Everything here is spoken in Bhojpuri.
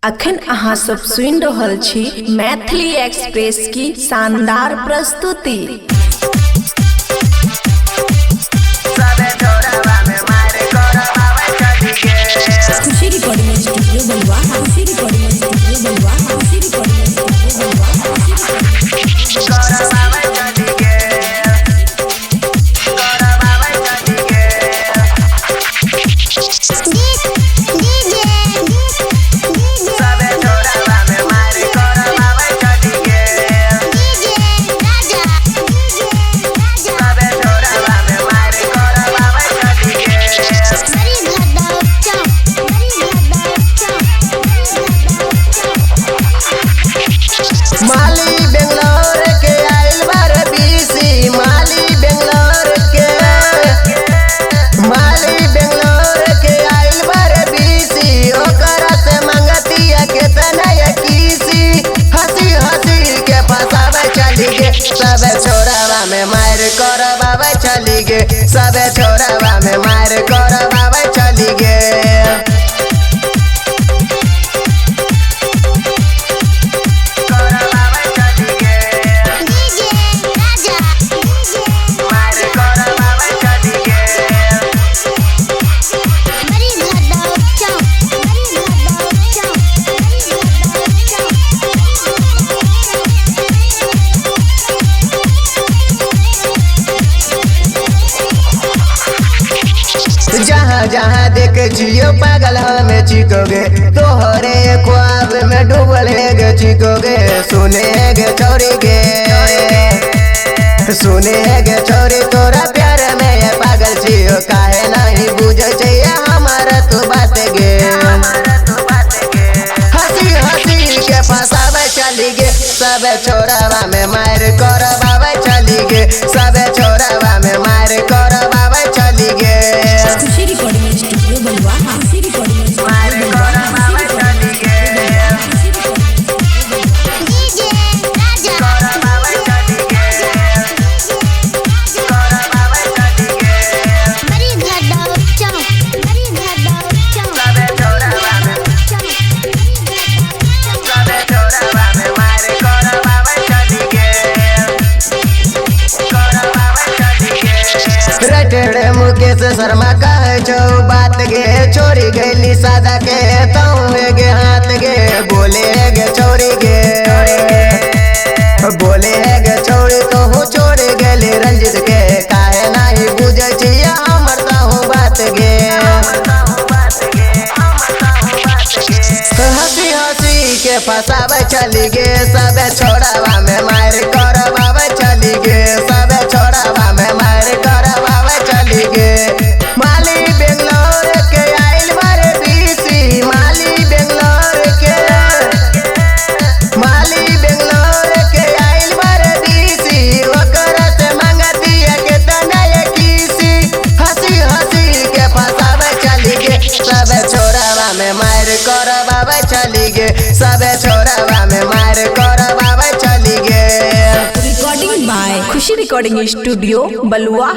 अखन अहाँ सब सुन रहल छी मैथिली एक्सप्रेस की शानदार प्रस्तुति। खुशी रिकॉर्डिंग स्टूडियो बलुआ, खुशी रिकॉर्डिंग स्टूडियो बलुआ, खुशी रिकॉर्डिंग स्टूडियो बलुआ। सबे छोरावा में मार करवावे चली गे, सबे छोरावा में मार करवावे चली गे। जहाँ जहाँ देख जियो पागल हमें चिकोगे, तोहरे ख्वाब में डूबल है गे चिकोगे। सुने गे छोरी गे, सुने गे छोरी तोरा प्यार में ये पागल छियो, काहे नहीं बुझे चाहिए हमारा तू बात गे। हंसी हंसी के फंसावे चली गे, सबे छोरावा में मार करवावे चली गे, सबे छोरावा में मार करवावे चली गे। खुशी रिकॉर्डिंग स्टूडियो बलुआ, खुशी रिकॉर्डिंग स्टूडियो बलुआ। रटड़े मुकेश शर्मा कहे छो बात गे, छोरी गैली सादा के तौए गे हाथ गे। बोले गे छोरी गे, बोले गे छोरी तो हूँ छोड़ गेली रंजित के, काहे नहीं बुझे छिया हमर कहूँ बात गे। हंसी हंसी के फंसावे चली गे, सबे छोड़ावा में मार करवावे चली गे, सबे छोड़ावा में मार करवावे चली गे। माली बेंगलोर के आइल बारे बीसी, माली बेंगलोर के, माली बेंगलोर के आइल बारे बीसी, ओकर से मंगती है के तने किसी। हंसी हंसी के फंसावे चली गे, सबे छोड़ावा में मार करवावे चली गे, सबे छोड़ावा में मार करवावे चली गे। Recording by Khushi recording studio बलुआ।